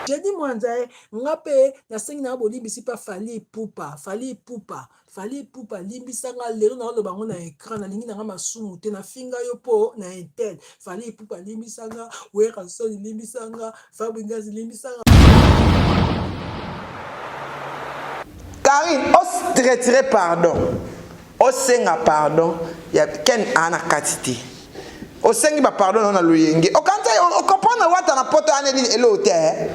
J'ai dit moi nzae ngape na sengi na bolimbisi pa Fally Ipupa limbisanga lelo na loba ngo na écran na lingi na nga masumu te na finga yo po na intel Fally Ipupa limbisanga Wera Soni limbisanga Fabingazi limbisanga. Karine, os retirer pardon. Os senga pardon, ya ken ana katiti. Os sengi ba pardon na luyenge. O kanta o comprendre wata na poto aneli elote.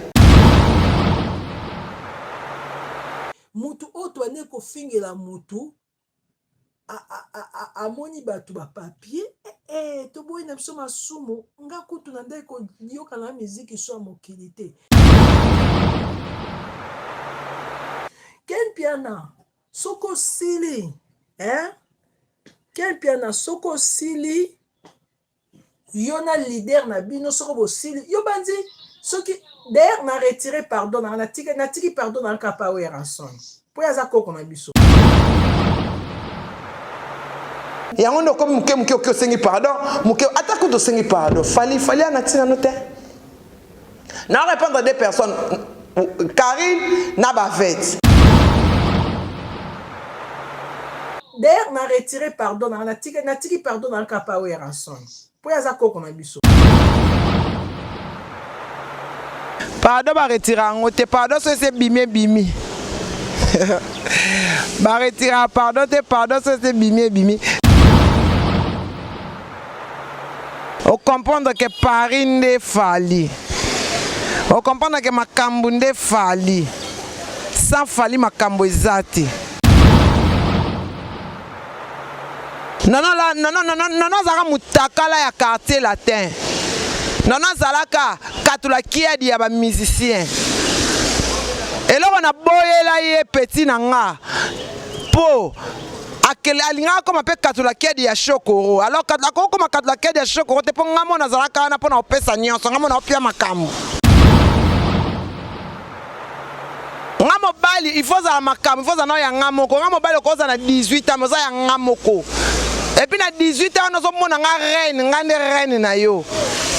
Mutu oto ane ko fingela mutu amoni batu ba papier to boy na biso masumu nga kutu na ndeko yoka na muziki so mokili te. Ken piana soko sili Ken piana soko sili yona leader na bino soko bo sili yo bandi soki d'ailleurs na retirer pardon na tiki pardon na kapa Wera Soni po ya za koko na biso yango ndo comme muke okyo sengi pardon muke atako to sengi pardon Fally anatina note na répondre à des personnes Karine na bavette d'ailleurs na retirer pardon na tiki pardon na kapa Wera Soni po ya za koko na biso. Pardon ba retira ngote pardon c'est bimi ba retira pardon c'est bimi o comprendre que Paris nde Fally o comprendre que makambo nde Fally sans Fally makambo ezati non zaka mutakala ya quartier latin non zalaka katula kiadi ya ba musicien eloko na boyela ye petit nanga po akele alinga koma pe katula kiadi ya shokoro alors katula koma katula kiadi ya shokoro te po ngamo na zalaka na po na opesa nyonso ngamo na opia makambo ngamo bali il faut za makambo il faut za na ya ngamo ko ngamo bali ko za na 18 ans za ya ngamo ko et puis na 18 ans nous sommes nga reine ngande reine na yo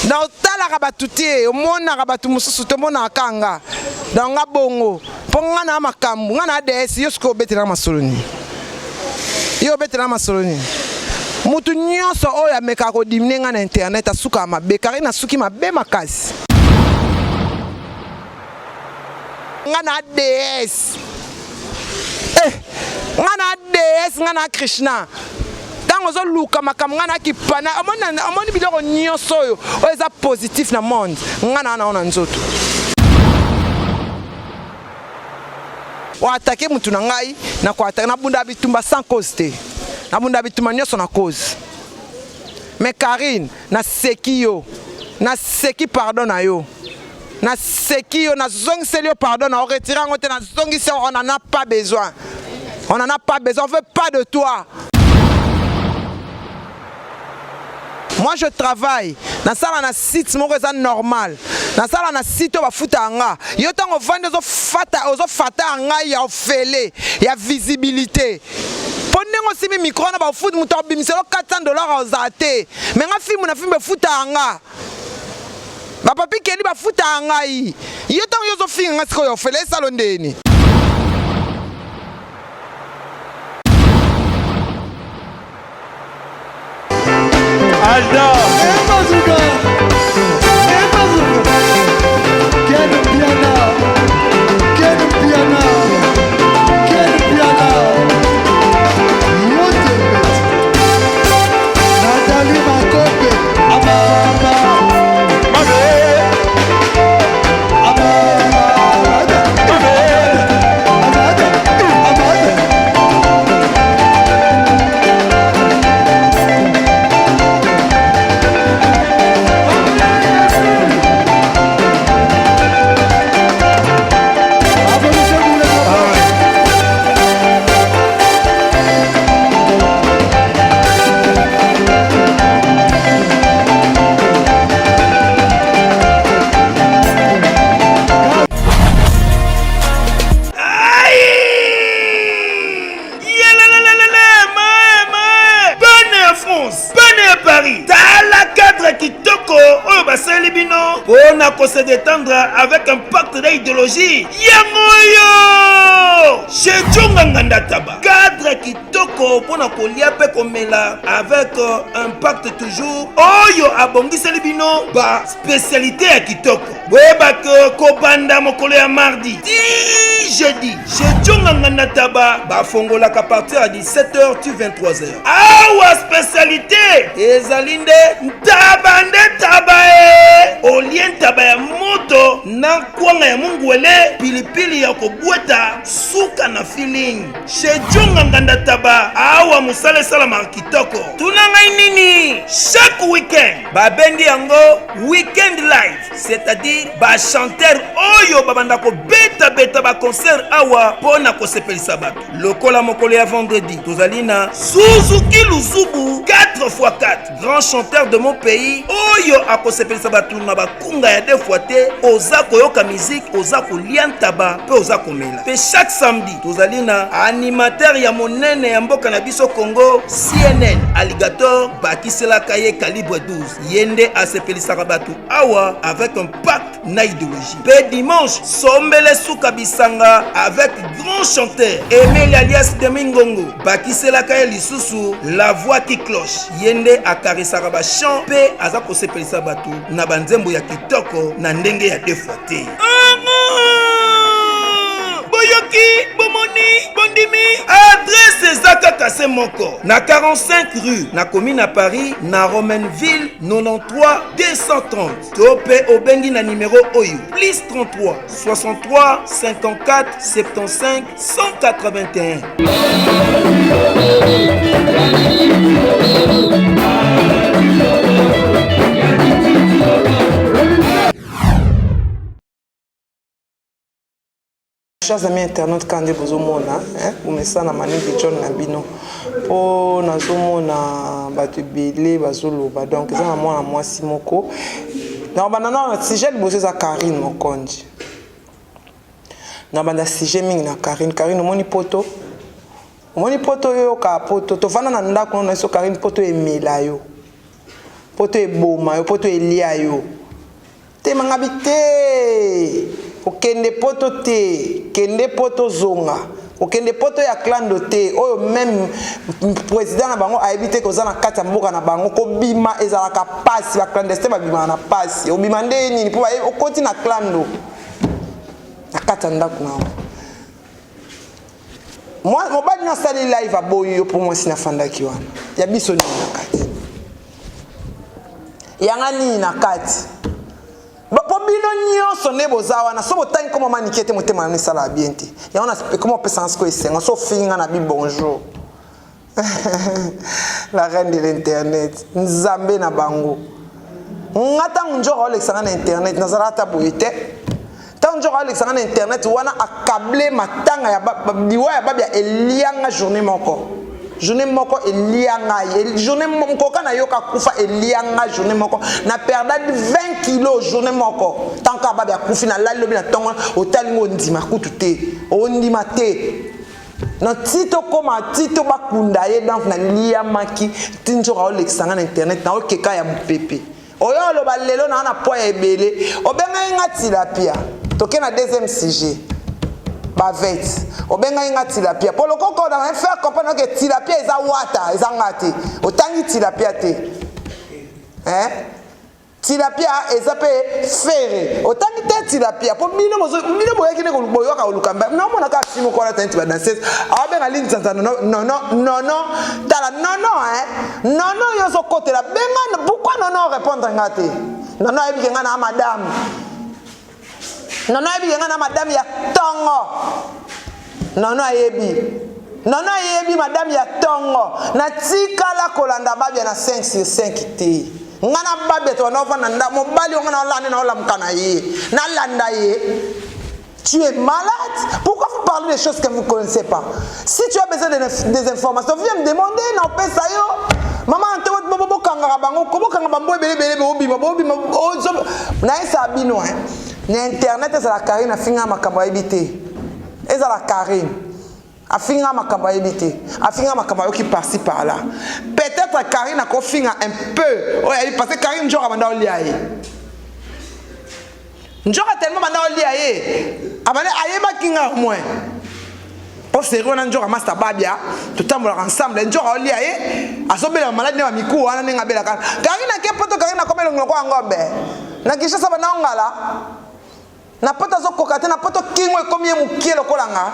na otala ka batutie omona ka batu mususu to mona kanga na nga bongo ponga na makambu nga na DS yo sko betela masoloni mutu nyonso oya meka ko dimine nga na internet asuka mabe Karine na suki mabe makasi nga na DS nga na Krishna tango luka makamngana kipana amoni biloko nyonso oyo eza positif na monde ngana na nzoto wa attaquer mutu na ngai na ko attaquer na bunda bitumba sans cause te na bunda bitumba nyonso na cause mais Karine na seki pardon na yo na seki yo na zongisi yo pardon na retirer ngote na zongisi on en a pas besoin on veut pas de toi. Moi je travaille na sala na site moko eza normal na sala na site ba futa nga yo tango vande zo fata nga ya ofele ya visibilité ponengo simi micro na ba futa muto bimiselo $400 ozate mais nga film na film futa nga ba papi keli ba futa nga yi yo tango yo zo finga nga siko ya ofele salondeni. Alda bino on a se détendre avec un pacte d'idéologie yangoyo chez Djonganganda Taba cadre kitoko pona kolia pe komela avec un pacte toujours oyo abongiseli bino ba spécialité ya kitoko weba ko banda mokolo ya mardi jeudi chez Djonganganda Taba ba fongola ka partir à 17h tu 23h awa spécialité ezalinde tabande tabae olien taba ya moto na kwanga ya mungwele pilipili ya kobweta suka na feeling chez Djonganganda Taba awa musale salama kitoko tunanga nini chaque week-end babendi yango weekend live c'est-à-dire ba chanteur oyo babanda ko beta ba concert awa pona ko sepelisa bato lokola mokolo ya vendredi tozalina Suzuki Luzubu 4x4 grand chanteur de mon pays oyo akosepelisa bato na bakunga ya 2 fois te oza koyoka musique oza kolia ntaba pe oza komela pe chaque samedi tozalina animateur ya monene ya mboka na biso Congo CNN Alligator bakiselaka ye calibre 12 yende asepelisaka bato awa avec un pacte na idéologie pe dimanche sombele suka bisanga avec grand chanteur Emile alias Demingongo bakiselaka ye lisusu la voix qui cloche yende akarisaka ba chant pe aza kosepelisa bato na banzembo ya kitoko na ndenge ya 2 fois te boyoki bomoni bondimi adresse ezaka kase moko na 45 rue na commune à Paris na Romainville 93 230 tope obengi na numéro oyo plus 33 63 54 75 181 Chers amis internautes, quand vous avez message na maningi John Nabino pour nazomona batu belé bazoloba donc ça moi simoko na banana sujet bozo za Karine Mokonji na banda sujet mingi na Karine moni poto yo ka poto to vana na ndako na so Karine poto emela yo poto eboma yo poto elia yo te mangabite okende poto te kende poto zonga okende poto ya klando te oyo même président na bango a évité ko zana kata mboka na bango ko bima ezalaka pasi ba clandestin ba bima na pasi obima nde nini po okoti na klando akata ndako na moi mobali na sali live aboyo pour moi sina fandaki wana ya biso ni na kati yanga ni na kati bino nyonso ne bozawa na so botangi comme manikete motema na sala bien te ya on a comment pensance ko esenga so finga na bi bonjour la reine de l'internet nzambe na bango ngata njoro Alexandre na internet nazarata boyete tant njoro Alexandre na internet wana akable matanga ya biwa ya babia elianga journée moko elianga journée moko kana yoka kufa elianga journée moko na perdade 20 kilos journée moko tant ka babia kufi na lali lobi na tongo otalingo ndima kutute ondima te na tito koma tito bakunda ye donc na liamaki tinjora Alexandre na internet na okeka ya mpepe oyo lo balelo na poya ebele obenga ngati la pia toke na deuxième sujet bavet obenga inga tilapia polo koko na faire comprendre que tilapia eza wata eza ngati otangi tilapia te tilapia eza pe fere otangi te tilapia po mino boyaki ne ko boyoka olukamba na mona ka simo ko la tenti ba danseuse abenga linzanza no tala no yozo kote la benga pourquoi non répondre ngati non ebi nga na madame nono yebi nga na madame ya tongo nono yebi madame ya tongo na tikala kolanda babia na 5 sur 5 te nga na babia to na vana nda mobali nga na lande na ola mkana ye na landa ye. Tu es malade? Pourquoi vous parlez des choses que vous ne connaissez pas? Si tu as besoin des informations, viens me demander, non, pas ça yo. Maman, tu vas bobo kangara bango, comment kangara bango bébé obi na esa bino hein. Na internet eza la Karine afinga makambo ebité. Eza la Karine afinga makambo ebité. Afinga makambo yo qui par-ci par là. Peut-être Karine a kofinga un peu. Oh, parce que Karine genre abanda oliaye. njoka tellement banda olia ye abale ayeba kinga moins au sérieux na njoka master babia tutambola ensemble njoka olia ye asobela malade ne ba miku wana nenga bela kana karina ke poto karina komelo ngoko ngombe na kisha saba na ngala na poto zo kokate na poto kingwe komie mukielo kolanga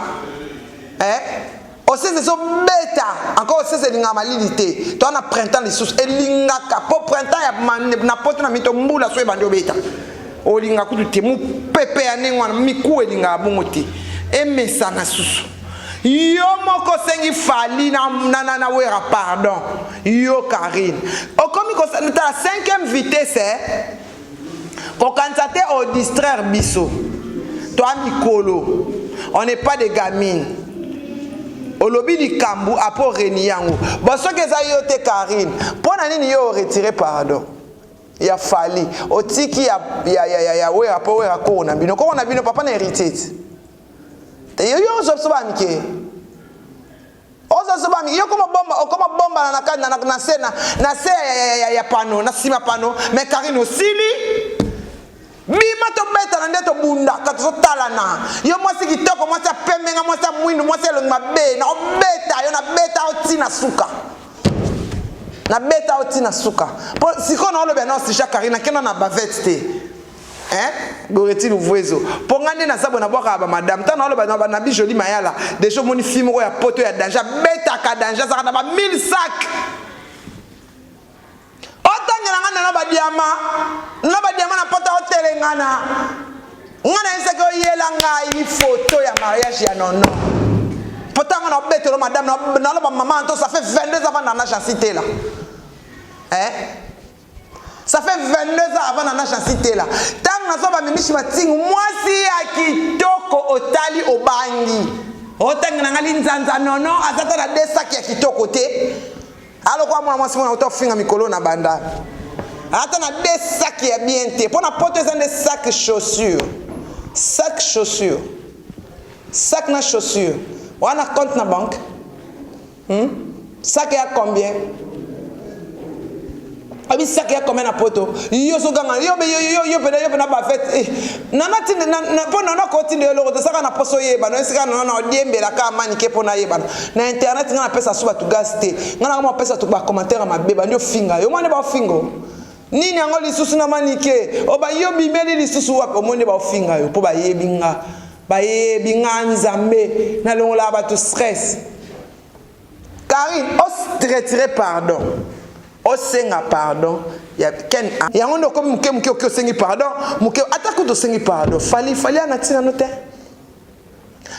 aussi c'est so beta encore aussi c'est linga malilité toi na printemps les sous elingaka po printemps ya na poto na mito mbula so ebandi obeta olinga kudu te mu pepe ya nengwana miku elinga bongote emesa na susu yo moko sengi fali na wera pardon yo Karine okomi ko sa ta 5e vitesse ko kantate au distraire biso toi mikolo on n'est pas des gamines olobi di kambu apo reni yango boso ke za yo te Karine pona nini yo retirer pardon ya fali otiki ya wera po wera ko na bino papa na hérité te yo so ba mike ozo so ba mike yo como bomba na se ya pano na sima pano mais Karine osili bima to beta na ndeto bunda kato talana yo mwasi kitoko mwasi pembenga mwasi mwindu mwasi longa be na beta yo na beta otina suka na beta otina suka po siko na olobe na si Karine kena na bavette te goreti luvuezo po ngande na sabo na boka ba madame tana olobe na bi joli mayala déjà moni film ko ya poto ya danger beta ka danger ça na ba 1000 sacs na badiama na pota hotel ngana ese ko yela ngai photo ya mariage ya nono pota ngana betelo madame na lo maman to ça fait 22 ans avant na chancité là ça fait 22 ans avant na chancité là tang na so ba mimishi matingu mwasi ya kitoko otali obangi otanga ngali nzanza nono azata na desaki ya kitoko te alo kwa mwana mwasi mwana utofinga mikolo na banda ata na des sacs ya bien te pona poto ezan des sacs chaussures sac na chaussure wana compte na banque sac ya combien abi sac ya combien na poto yo so ganga yo pena ba fête nana tinde na pona na ko tinde lo to saka na poso yeba no sika no na diembela ka mani ke pona yeba na internet ngana pesa suba tu gaste ngana mo pesa tu ba commentaire ma beba ndio finga yo mane ba fingo nini yango lisusu na manike oba yo bimeli lisusu wapo monde ba finga yo po ba yebinga nzambe na longola ba tu stress Karine os retirer pardon os senga pardon ya ken yango ndo comme muke o sengi pardon muke atako to sengi pardon fali anatina note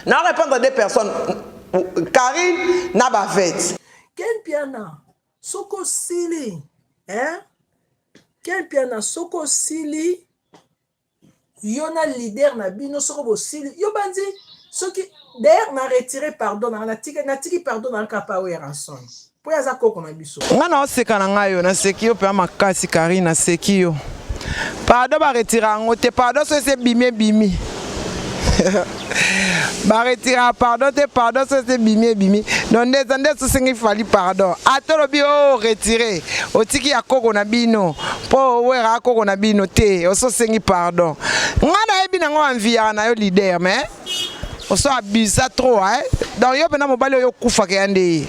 na répondre des personnes Karine na ba vete ken piana soko sili Quel piana soko sili yona leader na bino soko bo sili yo bandi soki d'ailleurs na retirer pardon na tiki pardon na kapa o ranson po ya zakoko na biso ngana oseka na ngayo na seki yo pe makasi Karine na seki yo pardon ba retirer ngote pardon so se bimi ba retira pardon te pardon so c'est bimi donc des so sengi fali pardon atolo bi o retirer otiki ya koko na bino po wera koko na bino te o so sengi pardon ngana ebi na ngo envia na yo leader mais o so abisa trop donc yo pena mobali yo kufa ka yande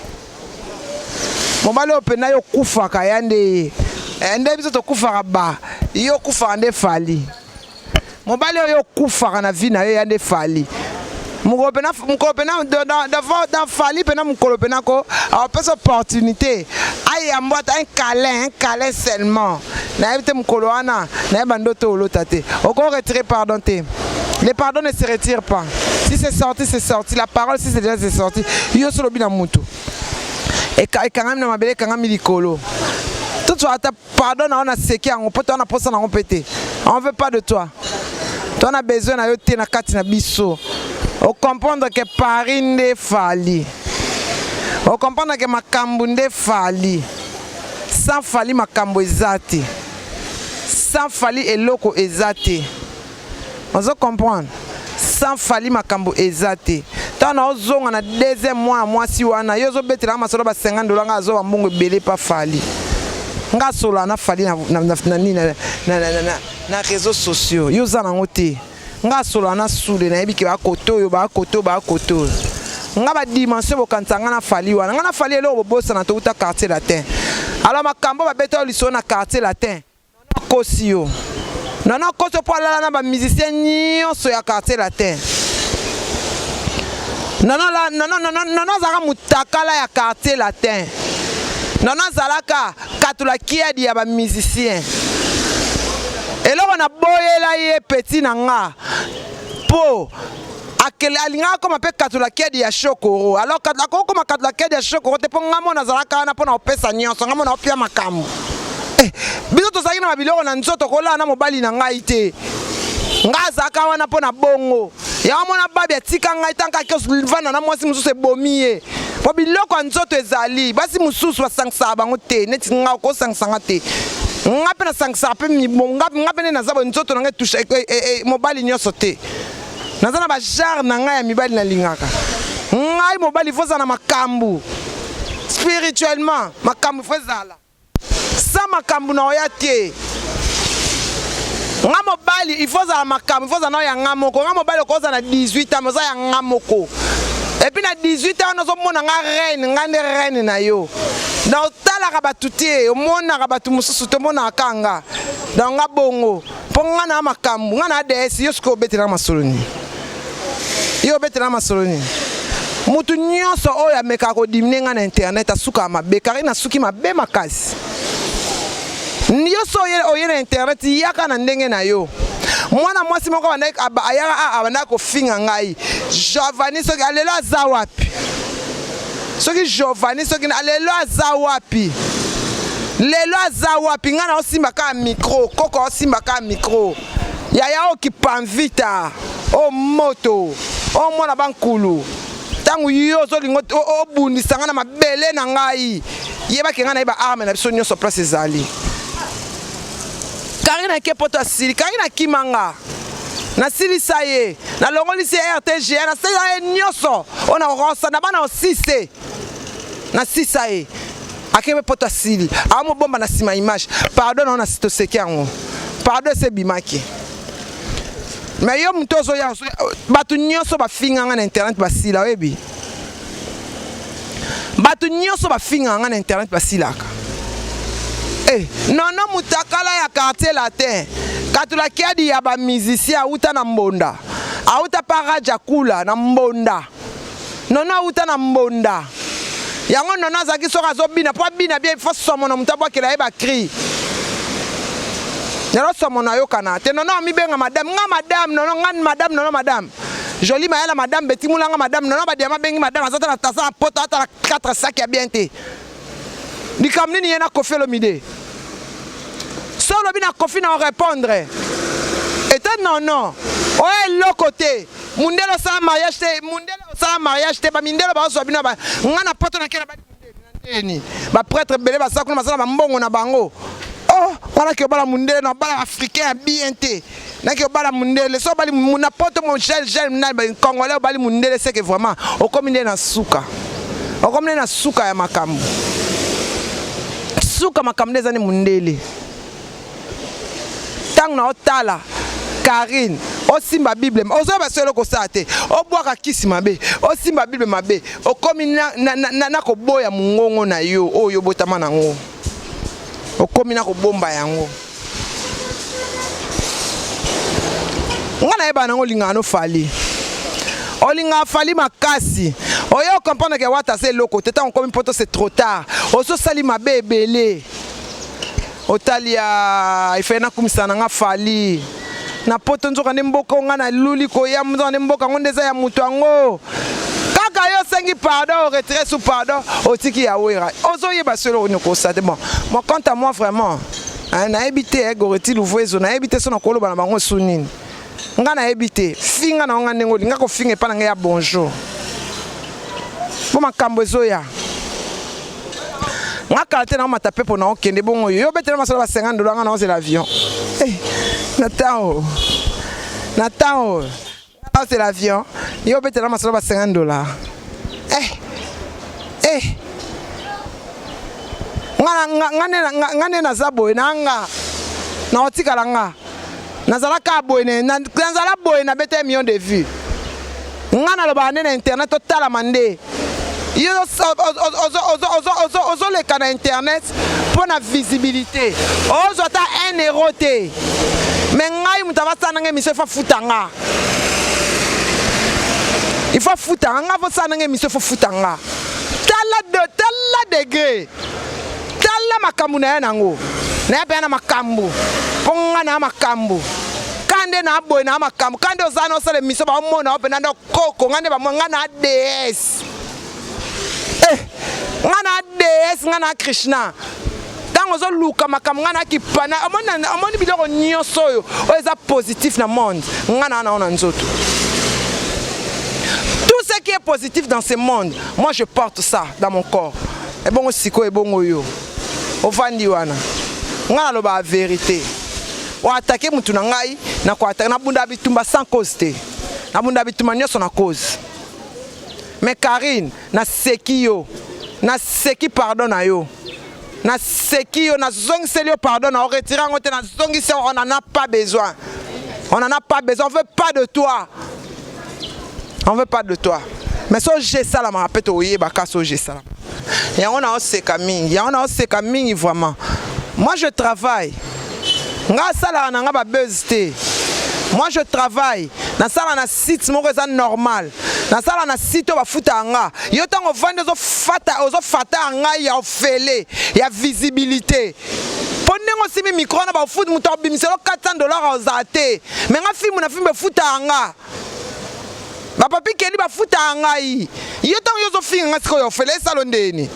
mobali yo pena yo kufa ka yande ende biso to kufa ba yo kufa ande fali mobali yo kufa na vie na yo yande fali mukopena da fali pena mukopena ko a pas opportunité ay ambata un câlin seulement na éviter mukoloana na bandoto lotate encore retirer pardon te les pardons ne se retirent pas si c'est sorti la parole si c'est déjà c'est sorti yo solo bina mutu et quand même na mabele quand même likolo tout soit ta pardon on a seki on peut on a posa na répéter on veut pas de toi on a besoin na yo te na kati na biso o comprendre que parinde fali o comprendre que makambo nde fali sans fali makambo ezate sans fali eloko ezate on se comprendre sans fali makambo ezate tana ozonga na deuxième mois si wana yo zo betela masolo ba $50 nga zo mbongo belé pas fali nga sola na fali na na réseaux sociaux yo za nango te nga solo na sude na ebiki ba koto yo ba koto nga ba dimension bokanisa nga na fali wana nga na fali eloko bobosa na touta quartier latin alors makambo babeta liso na quartier latin kosi yo nana koso po alala na ba musicien nyonso ya quartier latin nana zaka mutakala ya quartier latin nana zalaka katulakia di ya ba musicien eloko na boyela ye petit na nga po alinga koma pe katula kedi ya shokoro alors katula koma katula kedi ya shokoro te po ngamo na zalaka na pona opesa nyonso ngamo na opia makambo biso tozalaki na mabiloko na nzoto kola na mobali na ngai te nga zaka wana pona bongo ya mona babi atika ngai tanka vana na mwasi mususu ebomi ye po biloko ya nzoto ezali basi mususu basangisa bango te neti nga okosangisa te nga pe na sangisa pe nga pe na zabo nzoto na ngai tusha mobali nyonso te naza na bajar na ngai ya mibali na lingaka ngai mobali foza na makambu spirituellement makambu fozala sa makambu na oya te nga mobali ifoza na makambu ifoza na oya nga moko nga mobali okoza na 18 ans oza ya nga moko epi na 18 ans ozomona nga reine nga nde reine na yo na otalaka batu te omonaka batu mosusu te omonaka nga donc nga bongo mpo nga na makambu nga na ADS yo sikoyo obetela masolo nini yo obetela masolo nini mutu nyonso oyo amekaka kodimine nga na internet asuka mabe kari nasuki mabe makasi nyonso oye na internet yaka na ndenge na yo mwana mwasi moko ayaka abandaka kofinga ngai Giovanni soki alelo aza wapi soki Giovanni soki alelo aza wapi lelo aza wapi nga na osimba ka micro koko osimba ka micro yaya okipamvita o moto o mwana bankulu tangu yo zolingo obundisa nga na mabele na ngai yebaki nga na yeba arme na biso nyonso place ezali Karina kepoto asili Karina kimanga na silisa ye na longolisi RTG na sila ye nyonso ona rosa na bana osise na sisa ye akebe poto asili amo bomba na sima image pardon na sito sekiango pardon se bimaki mais yo mutozo ya batu nyonso bafinga nga na internet basila webi batu nyonso bafinga nga na internet basilaka nono mutakala ya quartier latin katula kiadi ya ba musicien auta na mbonda auta paraja kula na mbonda nono auta na mbonda yango nono azaki soka zobina po bina bien fo somo na mutabwa kila eba cri nero somo na yokana te nono mi benga madame nga madame nono nga madame nono madame joli mayala madame betimula nga madame nono ba diama bengi madame azata na tasa na poto ata 4 sacs ya bien te likamni ni yena kofelo mide solo bina kofi na répondre et non oye lo côté mundelo sa mariage te mundelo sa mariage te ba mindelo ba so bina ba ngana poto na kena ba ndeni ba prêtre belé ba sakuna masala ba mbongo na bango oh wala ke bala mundelo na bala africain bien te na ke bala mundelo so bali muna poto mon gel na ba congolais bali mundelo c'est que vraiment o komine na suka ya makambo suka makambo zani mundele tang na otala Karine osimba bible ozo ba solo ko sate obwaka kisi mabe osimba bible mabe okomi na ko boya mungongo na yo oyo botama nango okomi na ko bomba yango ngana eba nango linga no fali olinga fali makasi oyo comprendre que wata c'est loko teta on komi poto c'est trop tard ozo sali mabe belé otalia ifena kumisana nga fali na poto nzoka ne mboka nga na luli ko ya mzo ne mboka ngondeza ya mutu ango kaka yo sengi pardon retrait sous pardon otiki ya wera ozo yeba solo ne ko sate bon moi quant à moi vraiment na ebité goreti louvezo na ebité so na koloba na bango sunini nga na ebité finga na nga nengo linga ko finga pa na nga ya bonjour bo makambo ezoya nga kalate na mata pepo na okende bongo yo betela masala ba $50 nga na oze l'avion natao c'est l'avion yo betela masala ba $50 nga ne na zabo na nga na otikala nga nazalaka boye nazala boye na bete million de vues nga naloba nde na internet otalama nde yo ozoleka na internet mpo na visibilité ozwa ata 1 euro te me ngai moto avasala nanga émission ifa futa nga ifa futa nga avosala nanga émission ifo futa nga tala degré tala makambo na ye nango na ye mpe na makambo mpo nga na ya makambo kande na boye na makambo kande oza na osala émission baomona o mpena nde koko nga nde bamo nga na ds nga na ds nga na krishna ntango ozoluka makambo nga na kipana omoni biloko nyonso oyo eza positif na monde nga na wana nzoto. Tout ce qui est positif dans ce monde, moi je porte ça dans mon corps. Et bon siko et bon yo. Ovandi wana. Nga loba la vérité. Wa attaquer mutu na ngai na ko attaquer na bunda bitumba sans cause te. Na bunda bitumba nyoso na cause. Mais Karine na seki yo. Na seki pardon na yo. Na seki yo na zongiseli yo pardon na retirer ngote na zongisi on en a pas besoin. On en a pas besoin, on veut pas de toi. On veut pas de toi. Mais so j'ai ça là, ma rappelle oye baka so j'ai ça. Et on a aussi Camille, on a aussi Camille vraiment. Moi je travaille. Nga sala na nga ba buzzté. Moi je travaille. Na sala na site moko eza normal. Na sala na site ba futa nga. Yo tango vendre ozo fata nga ya ofele, ya visibilité. Ponengo simi micro na ba futa muto bimiselo $400 ozate. Mais nga film na film be futa nga. Ba papi keli ba futa ngai yo tango yo zo finga ngasiko yo fele salondeni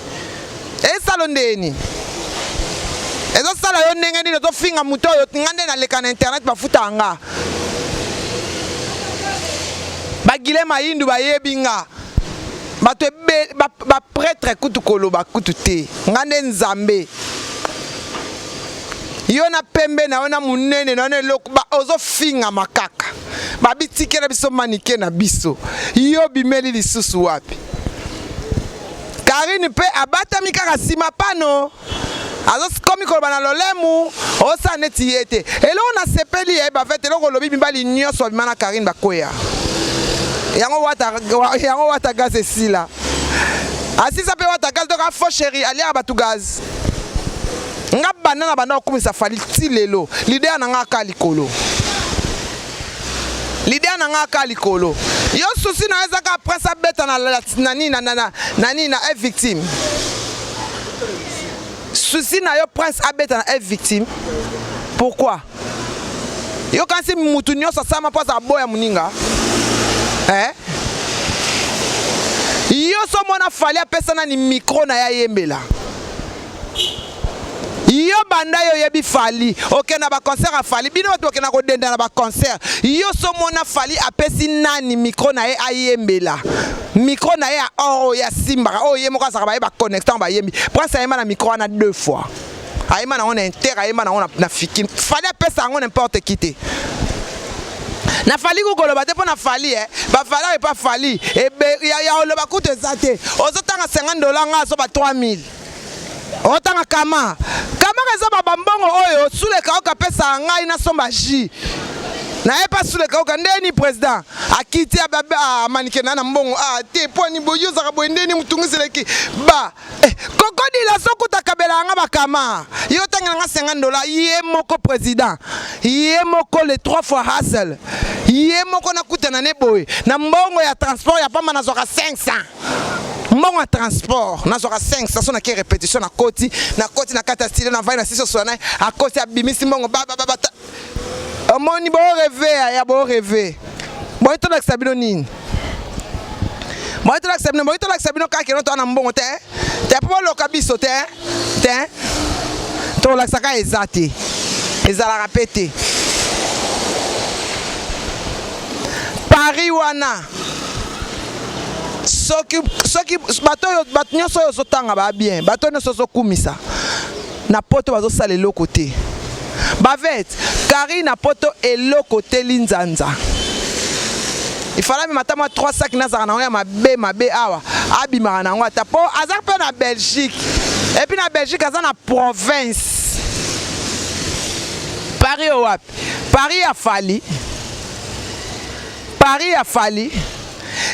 ezo sala yo ndenge ndini zo finga muto yo ngande na leka na internet ba futa nga ba gile mayindu ba yebinga bato ba prêtre kutu koloba kutu te ngande nzambe yo na pembe na ona munene na ona loko ba ozo finga makaka babitike na biso manike na biso yo bimeli lisusu wapi Karine pe abata mikaka sima pano azo komi koloba na lolemu osa neti yete elo na sepeli e ba fete loko lobi bimbali nyoso bimana Karine bakoya yango wata gaz esila asisa pe wata gaz doka fo chéri alia batu gaz nga banana banda okumisa fali ti lelo l'idée na nga ka likolo l'idée na nga ka likolo yo souci na ezaka après ça beta na victime souci na yo prince abeta na victime pourquoi yo kasi mutu nyoso sama pasa boya muninga yo so mona fali apesa na ni micro na ya yembela yo banda yo yebi fali ok na ba concert a fali bino to na ko denda na ba concert yo so mona fali apesi nani micro na ye ayembela micro na ye a oro ya simba o ye moko saka ba connectant ba yembi prince ayema na micro na 2 fois ayema na on inter ayema na on na fiki fali apesa ngo n'importe qui te na fali ko koloba te pona fali ba fali pas fali e ya oloba kutu ezate ozotanga $50 nga so ba 3000 otanga kama reza babambongo oyo suleka oka pesa ngai na somba ji na e pas suleka oka ndeni president akiti ababa manike na mbongo te poni boyuza ka bwendeni mutungiseleki ba kokodi la sokuta kabela nga bakama yo tanga nga $50 ye moko president ye moko le 3 fois hustle ye moko na kutana ne boy na mbongo ya transport ya pamba na zoka 500 mbongo ya transport na zoka 500 so na ke répétition na koti na kata style na vai na siso sona a koti ya bimisi mbongo ba omoni bo rêver ya bo rêver bo to la sabino nini bo to la sabino ka ke no to na mbongo te po lo kabiso te to la saka ezati ezala répéter Paris wana soki bato nyonso oyo ozotanga ba bien bato nyonso ozokumisa na poto bazosala eloko te bavete Karine na poto eloko te linzanza ifala matama 3 sacs nazaka na ya mabe awa abimaka nango ata po aza mpe na Belgique et puis na Belgique aza na province Paris wapi Paris a falli. Paris a falli.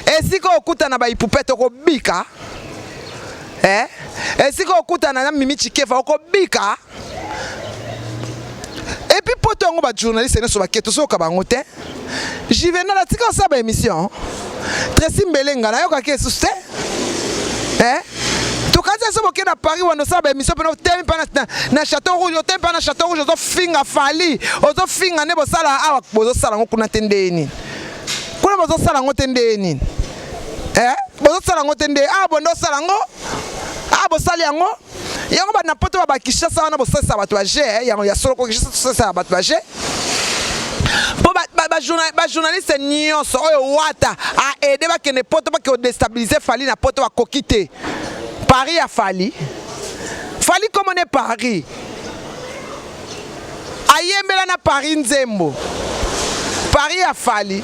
Et si on écoute na ba ipupete ko bika. Et si on écoute na Mimi Chikefa ko bika. Et puis pour ton ba journaliste ne so ba keto so ka bango te. Juvenal la tika sa ba émission. Tracy Mbelenga na yo ka ke suste. Tu quand ça boké na Paris on sa ba émission pena temi pa na Château Rouge, temi pa na Château Rouge zo finga fali. Ozo finga ne bo sala awa bozo sala ngo kuna tendeni. Kuna bozo sala ngo tendeni. Bozo sala ngo tende bondo sala ngo. Bo sali yango. Yango ba na poto ba Kishasa wana bo sala ba toaje yango ya solo ko Kishasa sala ba toaje. Po ba journaliste nyonso oyo wata a aider ba kene poto ba ko déstabiliser fali na poto ba kokite. Paris a falli. Falli comme on est Paris. Ayembela na Paris nzembo. Paris a falli.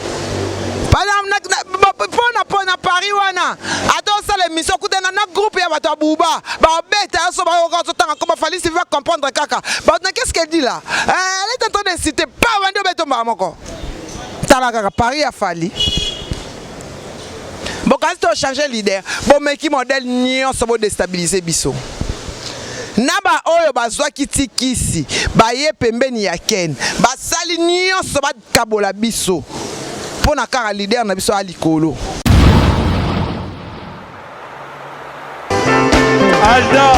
Na Paris wana attends ça l'émission kuta na groupe ya bato buba ba beta so ba ko tanga comme Fally si va comprendre kaka ba qu'est-ce qu'elle dit là elle est en train d'inciter pas vendre beto mako tala kaka Paris a falli bon quand tu changer leader bon mais qui modèle nyonso bo déstabiliser biso naba oyo bazwa kitikisi ba ye pembeni ya ken ba sali nyonso ba kabola biso pour na kara leader na biso alikolo Alda